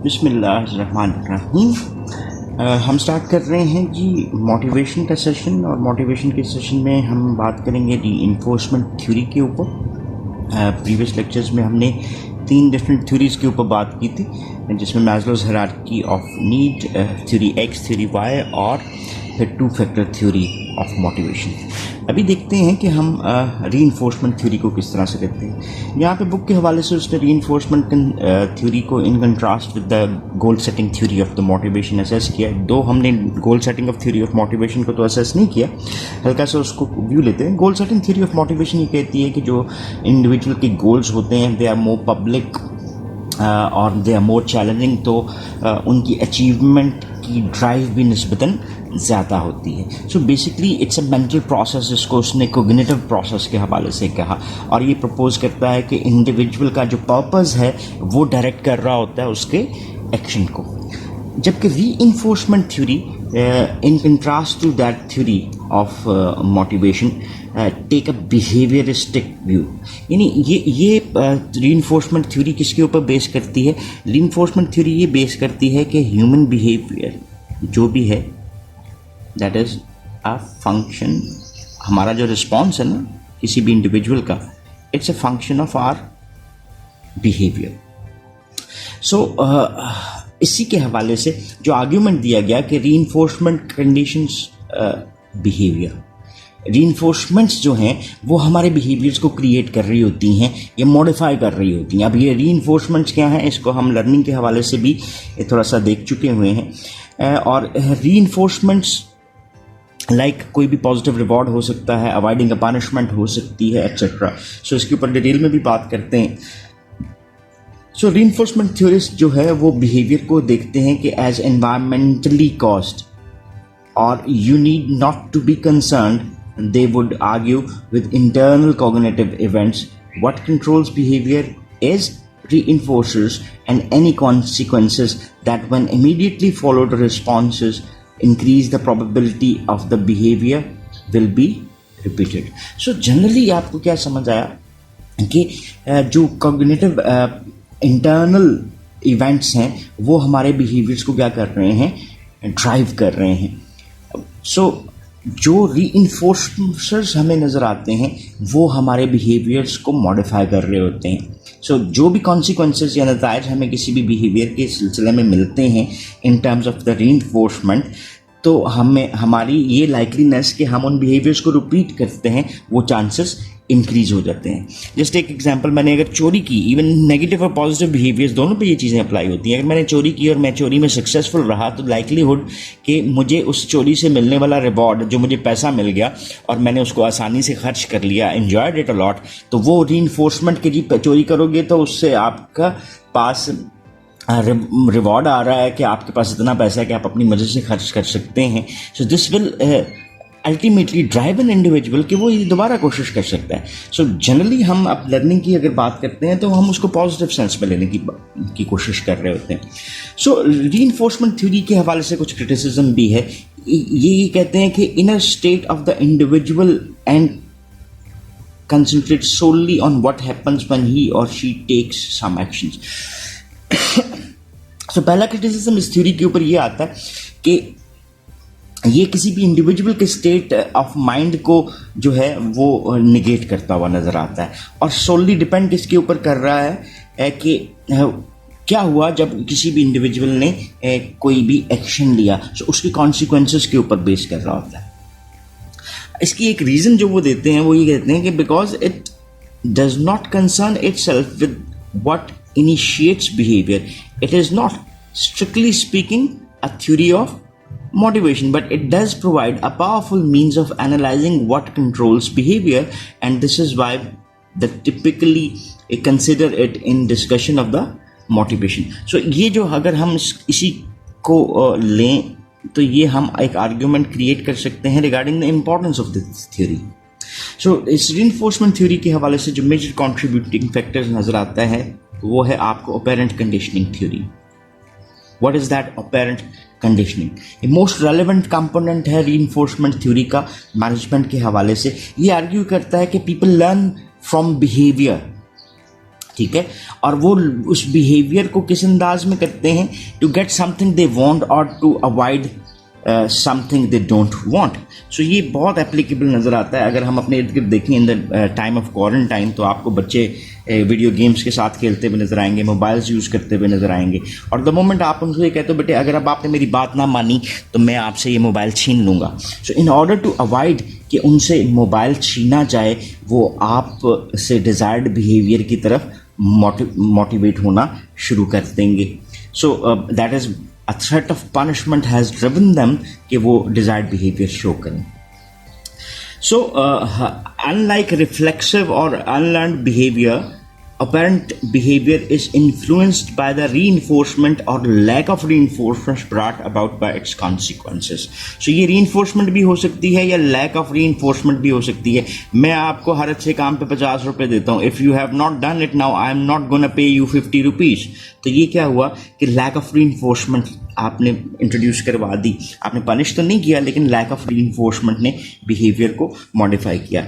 बिस्मिल्लाहिर्रहमानिर्रहीम। हम स्टार्ट कर रहे हैं जी मोटिवेशन का सेशन, और मोटिवेशन के सेशन में हम बात करेंगे रीइंफोर्समेंट थ्योरी के ऊपर। प्रीवियस लेक्चर्स में हमने 3 डिफरेंट थ्योरीज़ के ऊपर बात की थी, जिसमें Maslow's hierarchy of need, theory X, theory Y और फिर 2 फैक्टर थ्योरी ऑफ मोटिवेशन। अभी देखते हैं कि हम रीइंफोर्समेंट थ्योरी को किस तरह से करते हैं। यहाँ पे बुक के हवाले से उसने रीइंफोर्समेंट थ्योरी को in contrast with the goal setting theory of the motivation assess किया। दो हमने goal setting of theory of motivation को तो असेस नहीं किया, हल्का सा उसको व्यू लेते हैं। Goal setting theory of motivation ये कहती है कि जो इंडिविजुअल के गोल्स होते हैं दे आर मोर पब्लिक और दे आर मोर चैलेंजिंग, तो उनकी अचीवमेंट की ड्राइव भी निस्बतन ज़्यादा होती है। So basically it's a mental process, जिसको उसने कोग्निटिव प्रोसेस के हवाले से कहा, और ये प्रपोज करता है कि इंडिविजुअल का जो पर्पस है वो डायरेक्ट कर रहा होता है उसके एक्शन को। जबकि reinforcement theory in contrast to that theory of motivation take a behaviouristic view. यानी ये रीइंफोर्समेंट थ्योरी किसके ऊपर बेस करती है? रीइंफोर्समेंट थ्योरी ये बेस करती है कि ह्यूमन बिहेवियर जो भी है दैट इज़ अ फंक्शन, हमारा जो रिस्पॉन्स है ना किसी भी इंडिविजुअल का, it's a function of our behaviour. So इसी के हवाले से जो आर्ग्यूमेंट दिया गया कि रीइंफोर्समेंट कंडीशंस बिहेवियर, रीइंफोर्समेंट्स जो हैं वो हमारे बिहेवियर्स को क्रिएट कर रही होती हैं या मॉडिफाई कर रही होती हैं। अब ये रीइंफोर्समेंट्स क्या हैं, इसको हम लर्निंग के हवाले से भी थोड़ा सा देख चुके हुए हैं। और रीइंफोर्समेंट्स लाइक कोई भी पॉजिटिव रिवॉर्ड हो सकता है, अवॉइडिंग अ पनिशमेंट हो सकती है, एक्सेट्रा। सो इसके ऊपर डिटेल में भी बात करते हैं। सो रीइंफोर्समेंट थ्योरिस्ट जो है वो बिहेवियर को देखते हैं कि एज एनवायरमेंटली कॉज्ड, और you need not to be concerned, they would argue, with internal cognitive events. What controls behavior is reinforcers and any consequences that when immediately followed responses increase the probability of the behavior will be repeated. So generally आपको क्या समझ आया कि जो cognitive internal events हैं वो हमारे behaviors को क्या कर रहे हैं, ड्राइव कर रहे हैं। So जो रीइंफोर्सर्स हमें नज़र आते हैं वो हमारे बिहेवियर्स को मॉडिफाई कर रहे होते हैं। सो जो भी कॉन्सिक्वेंसेस या नताइज हमें किसी भी बिहेवियर के सिलसिले में मिलते हैं in terms of the reinforcement, तो हमें हमारी ये लाइकलीनेस कि हम उन बिहेवियर्स को रिपीट करते हैं वो चांसेस इंक्रीज हो जाते हैं। जस्ट एक एग्जांपल, मैंने अगर चोरी की, इवन नेगेटिव और पॉजिटिव बिहेवियर्स दोनों पे ये चीज़ें अप्लाई होती हैं। अगर मैंने चोरी की और मैं चोरी में सक्सेसफुल रहा तो लाइकलीहुड कि मुझे उस चोरी से मिलने वाला रिवॉर्ड, जो मुझे पैसा मिल गया और मैंने उसको आसानी से खर्च कर लिया, एंजॉयड इट अ लॉट, तो वो रीइंफोर्समेंट के जी चोरी करोगे तो उससे आपका पास रिवॉर्ड आ रहा है कि आपके पास इतना पैसा है कि आप अपनी मर्जी से खर्च कर सकते हैं। So this will ultimately drive an individual कि वो ये दोबारा कोशिश कर सकता है। सो जनरली हम अब लर्निंग की अगर बात करते हैं तो हम उसको पॉजिटिव सेंस में लेने की कोशिश कर रहे होते हैं। सो रीइंफोर्समेंट थ्योरी के हवाले से कुछ क्रिटिसिज्म भी है। ये कहते हैं कि inner state of the individual and concentrate solely on what happens when he और शी टेक्स सम एक्शंस। सो पहला क्रिटिसिज्म इस थ्योरी के ऊपर ये आता है कि ये किसी भी इंडिविजुअल के स्टेट ऑफ माइंड को जो है वो निगेट करता हुआ नज़र आता है, और सोलली डिपेंड किसके ऊपर कर रहा है कि क्या हुआ जब किसी भी इंडिविजुअल ने कोई भी एक्शन लिया, तो उसके कॉन्सिक्वेंसेस के ऊपर बेस कर रहा होता है। इसकी एक रीज़न जो वो देते हैं वो ये कहते हैं कि because it does not concern itself with what initiates behaviour, it is not strictly speaking a theory of motivation, but it does provide a powerful means of analyzing what controls behavior, and this is why they typically consider it in discussion of the motivation. So ये जो अगर हम इसी को लें तो ये हम एक आर्ग्यूमेंट क्रिएट कर सकते हैं regarding the importance of this theory. So इस रीइंफोर्समेंट थ्योरी के हवाले से जो मेजर कॉन्ट्रीब्यूटिंग फैक्टर्स नजर आता है वो है आपको apparent conditioning theory. What is that operant conditioning? ये मोस्ट रेलिवेंट कंपोनेंट है रीइंफोर्समेंट थ्योरी का मैनेजमेंट के हवाले से। ये आर्ग्यू करता है कि पीपल लर्न फ्रॉम बिहेवियर ठीक है, और वो उस बिहेवियर को किस अंदाज में करते हैं, to get something they want और to avoid something they don't want. So ये बहुत एप्लीकेबल नज़र आता है अगर हम अपने इर्द गिर्द देखें in the time of quarantine, तो आपको बच्चे वीडियो गेम्स के साथ खेलते हुए नजर आएंगे, मोबाइल्स यूज़ करते हुए नजर आएंगे, और द मोमेंट आप उनसे ये कहते हो बेटे अगर अब आपने मेरी बात ना मानी तो मैं आपसे ये मोबाइल छीन लूँगा। सो इन ऑर्डर टू अवॉइड कि उनसे मोबाइल छीना जाए, वो आप से डिज़ायर्ड बिहेवियर की तरफ मोटिवेट होना शुरू कर देंगे। So that is a threat of punishment has driven them कि वो desired behavior show करें। So unlike reflexive or unlearned behavior, apparent behavior is influenced by the reinforcement or lack of reinforcement brought about by its consequences. So ये reinforcement भी हो सकती है या lack of reinforcement भी हो सकती है। मैं आपको हर अच्छे काम पे 50 रुपए देता हूँ, if you have not done it now I am not gonna pay you 50 rupees। तो ये क्या हुआ कि lack of reinforcement आपने इंट्रोड्यूस करवा दी, आपने पनिश तो नहीं किया लेकिन लैक ऑफ रीइंफोर्समेंट ने बिहेवियर को मॉडिफाई किया।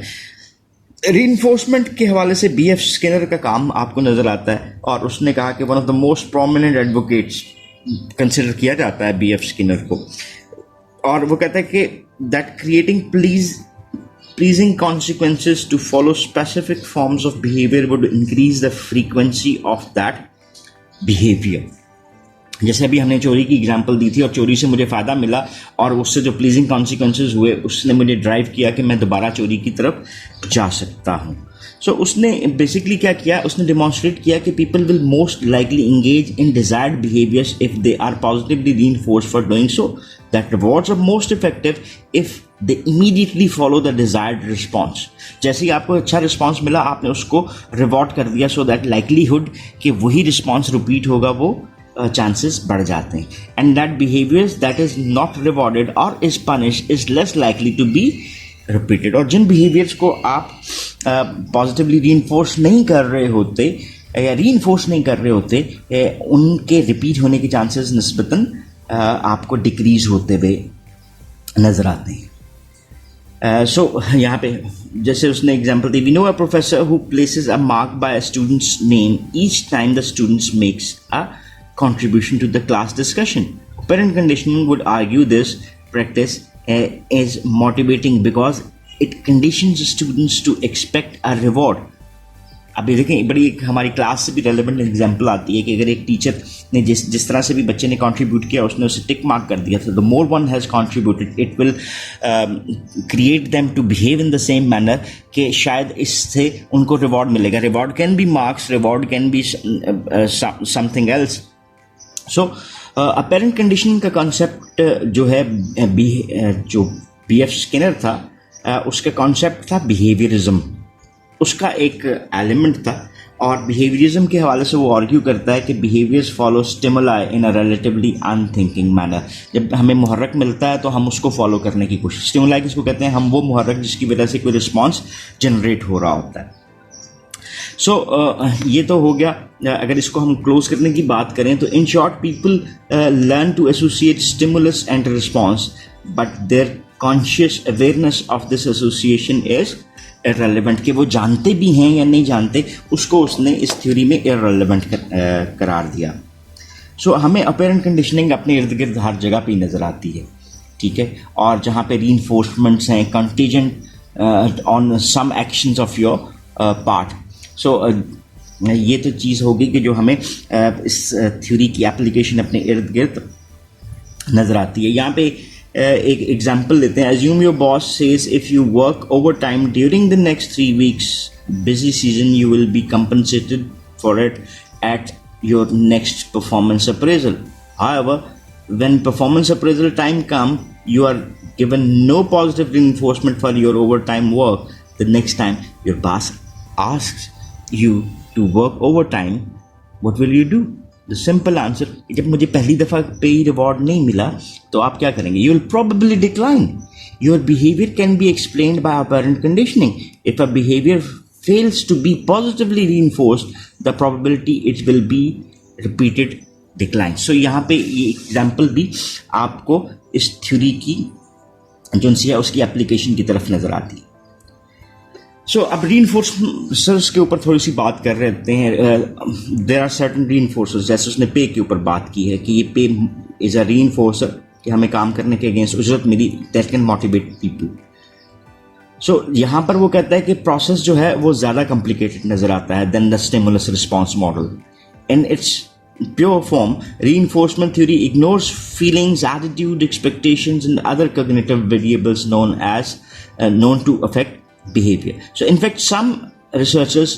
रीइंफोर्समेंट के हवाले से बी एफ स्किनर का काम आपको नजर आता है, और उसने कहा कि one of the most prominent advocates consider किया जाता है बी एफ स्किनर को, और वो कहता है कि that creating pleasing consequences to follow specific forms of behavior would increase the frequency of that behavior। जैसे अभी हमने चोरी की एग्जांपल दी थी, और चोरी से मुझे फ़ायदा मिला और उससे जो प्लीजिंग कॉन्सिक्वेंसेस हुए उसने मुझे ड्राइव किया कि मैं दोबारा चोरी की तरफ जा सकता हूँ। सो उसने बेसिकली क्या किया, उसने डिमॉन्स्ट्रेट किया कि people will most likely engage in desired behaviours if they are positively reinforced for doing so, that rewards are most effective if they immediately follow the desired response. जैसे ही आपको अच्छा रिस्पॉन्स मिला आपने उसको रिवॉर्ड कर दिया, सो दैट लाइकलीहुड कि वही रिस्पॉन्स रिपीट होगा वो चांसेस बढ़ जाते हैं। And that behaviours that is not rewarded और is punished is less likely to be repeated. और जिन बिहेवियर्स को आप पॉजिटिवली रीइंफोर्स नहीं कर रहे होते या रीइंफोर्स नहीं कर रहे होते, उनके रिपीट होने के चांसेस निस्बतन आपको डिक्रीज होते हुए नजर आते हैं। सो यहाँ पे जैसे उसने एग्जांपल दी, we know a professor who places a mark by a students name each time the students makes a contribution to the class discussion. Parent conditioning would argue this practice is motivating because it conditions students to expect a reward. अभी देखें बड़ी एक हमारी class से भी relevant example आती है कि अगर एक टीचर ने जिस तरह से भी बच्चे ने कंट्रीब्यूट किया उसने उसे टिक मार्क कर दिया, तो the more one has contributed it will create them to behave in the same manner कि शायद इससे उनको रिवॉर्ड मिलेगा। Reward can be marks, reward can be something else. So operant conditioning का कॉन्सेप्ट जो है जो बी एफ स्किनर था उसका कॉन्सेप्ट था बिहेवियरिज्म, उसका एक एलिमेंट था, और बिहेवियरिज्म के हवाले से वो आर्ग्यू करता है कि behaviours follow stimuli in a relatively unthinking manner. जब हमें मुहर्रक मिलता है तो हम उसको फॉलो करने की कोशिश, स्टिमुलाई किसको कहते हैं, हम वो मुहर्रक जिसकी वजह से कोई रिस्पॉन्स जनरेट हो रहा होता है। सो ये तो हो गया। अगर इसको हम क्लोज करने की बात करें तो in short people learn to associate stimulus and response but their conscious awareness of this association is irrelevant. कि वो जानते भी हैं या नहीं जानते, उसको उसने इस थ्योरी में इररेलेवेंट करार दिया। सो हमें अपेरेंट कंडीशनिंग अपने इर्द गिर्द हर जगह पे नज़र आती है, ठीक है, और जहाँ पे रीइंफोर्समेंट्स हैं contingent on some actions of your part. So ये तो चीज़ होगी कि जो हमें इस थ्योरी की एप्लीकेशन अपने इर्द गिर्द नज़र आती है। यहाँ पे एक एग्जाम्पल लेते हैं। Assume your boss says if you work over time during the next 3 weeks busy season you will be compensated for it at your next performance appraisal. However, when performance appraisal time comes, you are given no positive reinforcement for your overtime work. The next time your boss asks you to work overtime, what will you do? The simple answer, जब मुझे पहली दफ़ा पे reward नहीं मिला तो आप क्या करेंगे? You will probably decline. Your behavior can be explained by apparent conditioning. If a behavior fails to be positively reinforced, the probability it will be repeated declines. So यहाँ पे ये एग्जाम्पल भी आपको इस थ्योरी की जो है उसकी एप्लीकेशन की तरफ नजर आती है। सो अब रीइंफोर्सर्स के ऊपर थोड़ी सी बात कर रहे होते हैं. देयर आर सर्टेन रीइंफोर्सर्स, जैसे उसने पे के ऊपर बात की है कि ये पे इज़ अ रीइंफोर्सर कि हमें काम करने के अगेंस्ट जरूरत मिली, दैट कैन मोटिवेट पीपल. सो यहाँ पर वो कहता है कि प्रोसेस जो है वो ज़्यादा कॉम्प्लिकेटेड नज़र आता है than the stimulus response model. In its pure form, reinforcement theory ignores feelings, attitude, expectations, and other cognitive variables known to affect behavior. So, in fact, some researchers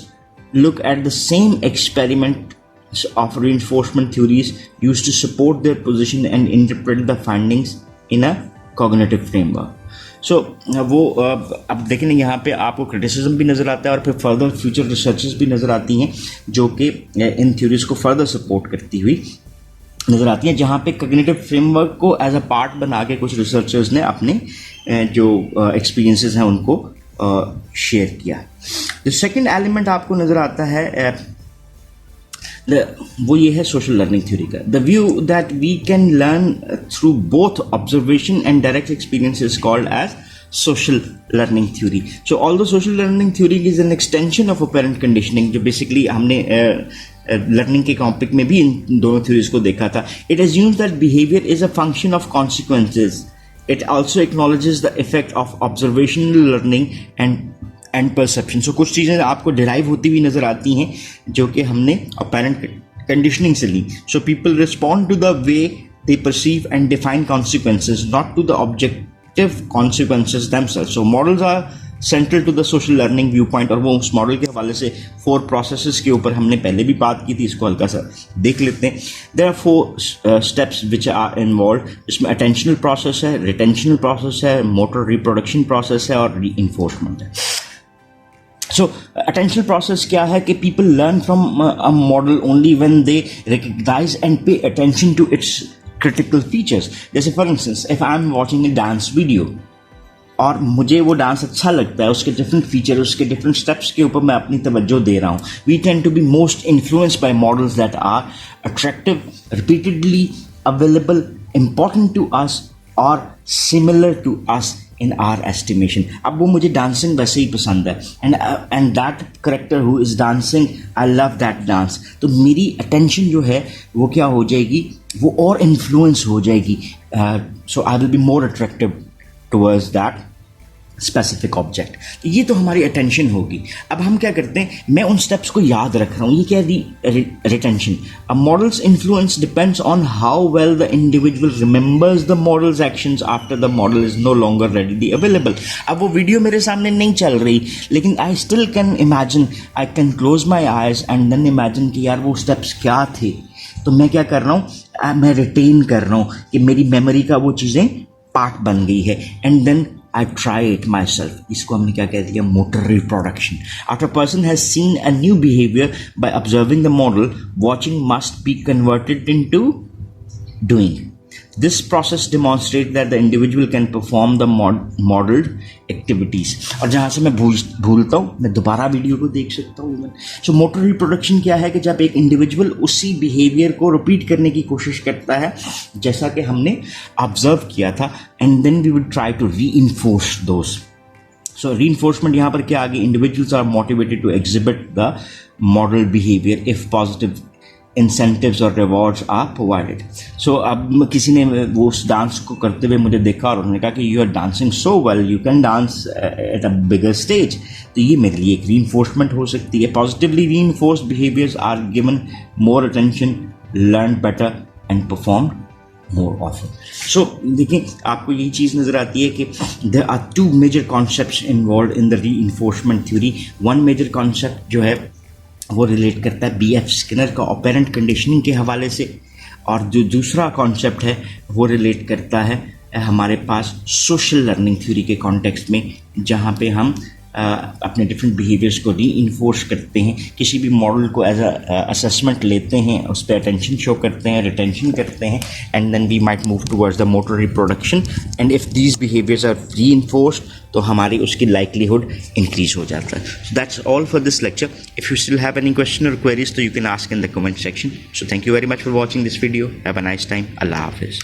look at the same experiments of reinforcement theories used to support their position and interpret the findings in a cognitive framework. सो वो अब देखें यहाँ पे आपको criticism भी नज़र आता है और फिर फर्दर फ्यूचर रिसर्चेस भी नज़र आती हैं जो कि इन थ्योरीज को फर्दर सपोर्ट करती हुई नज़र आती हैं, जहाँ पे कॉग्निटिव फ्रेमवर्क को एज अ पार्ट बना के कुछ रिसर्चर्स ने अपने जो एक्सपीरियंसेस हैं उनको शेयर किया. द सेकेंड एलिमेंट आपको नज़र आता है वो ये है सोशल लर्निंग थ्योरी का. The view that we can learn through both observation and direct experience is called as social learning theory. So although social learning theory is an extension of operant conditioning, जो basically हमने learning के topic में भी इन दोनों theories को देखा था. It assumes that behaviour is a function of consequences. It also acknowledges the effect of observational learning and perception. So कुछ चीज़ें आपको derive होती हुई नज़र आती हैं जो कि हमने apparent conditioning से ली. So people respond to the way they perceive and define consequences, not to the objective consequences themselves. So models are central to the social learning viewpoint, और वो उस मॉडल के हवाले से 4 प्रोसेसेस के ऊपर हमने पहले भी बात की थी, इसको हल्का सा देख लेते हैं. There are 4 steps which are involve. इसमें अटेंशनल प्रोसेस है, रिटेंशनल प्रोसेस है, मोटर रिप्रोडक्शन प्रोसेस है और रीइंफोर्समेंट है. सो अटेंशनल प्रोसेस क्या है कि people learn from a model only when they recognise and pay attention to its critical features. जैसे for instance if I am watching a dance video और मुझे वो डांस अच्छा लगता है, उसके डिफरेंट फीचर, उसके डिफरेंट स्टेप्स के ऊपर मैं अपनी तवज्जो दे रहा हूँ. We tend to be most influenced by models that are attractive, repeatedly available, important to us और similar to us in are estimation. अब वो मुझे डांसिंग वैसे ही पसंद है and that character who is dancing, I love that dance. तो मेरी attention जो है वो क्या हो जाएगी, वो और इन्फ्लुएंस हो जाएगी. So I will be more attractive towards that specific object. तो ये तो हमारी अटेंशन होगी. अब हम क्या करते हैं, मैं उन स्टेप्स को याद रख रहा हूँ, ये क्या है, retention. A models influence depends on how well the individual remembers the models actions after the model is no longer readily available. अब वो वीडियो मेरे सामने नहीं चल रही, लेकिन I still can imagine, I can close my eyes and then imagine कि यार वो स्टेप्स क्या थे. तो मैं क्या कर रहा हूँ, मैं रिटेन कर रहा हूँ कि मेरी मेमोरी का वो चीज़ें पार्ट बन गई है and then I try it myself. इसको हमने क्या कह दिया, motor reproduction. After person has seen a new behaviour by observing the model, watching must be converted into doing. This process demonstrates that the individual can perform the modeled activities. और जहाँ से मैं भूलता हूँ मैं दोबारा वीडियो को देख सकता हूँ. सो मोटर रिप्रोडक्शन क्या है कि जब एक इंडिविजुअल उसी बिहेवियर को रिपीट करने की कोशिश करता है जैसा कि हमने ऑब्जर्व किया था, and then we would try to reinforce those. So reinforcement यहाँ पर क्या आ गई, individuals are motivated to exhibit the model behaviour if positive incentives और रिवॉर्ड्स आर प्रोवाइडेड. सो अब किसी ने वो उस डांस को करते हुए मुझे देखा और उन्होंने कहा कि you are dancing so well, you can dance at a bigger stage. तो ये मेरे लिए एक रीइंफोर्समेंट हो सकती है. Positively reinforced behaviours are given more attention, learn better and perform more often. So देखिए आपको यही चीज़ नज़र आती है कि there are 2 major concepts involve in the reinforcement theory. One major concept जो है वो रिलेट करता है BF स्किनर का ऑपरेंट कंडीशनिंग के हवाले से, और जो दूसरा कॉन्सेप्ट है वो रिलेट करता है हमारे पास सोशल लर्निंग थ्योरी के कॉन्टेक्स्ट में, जहाँ पे हम अपने डिफरेंट बिहेवियर्स को रीइंफोर्स करते हैं, किसी भी मॉडल को एज अ असेसमेंट लेते हैं, उस पर अटेंशन शो करते हैं, रिटेंशन करते हैं, and then we might move towards the motor reproduction. And if these behaviours are reinforced तो हमारी उसकी लाइकलीहुड इंक्रीज हो जाता है. So that's all for this lecture. If you still have any question और क्वेरीज तो you can ask in the comment section. So thank you very much for watching this video. Have a nice time. अल्लाह हाफिज़.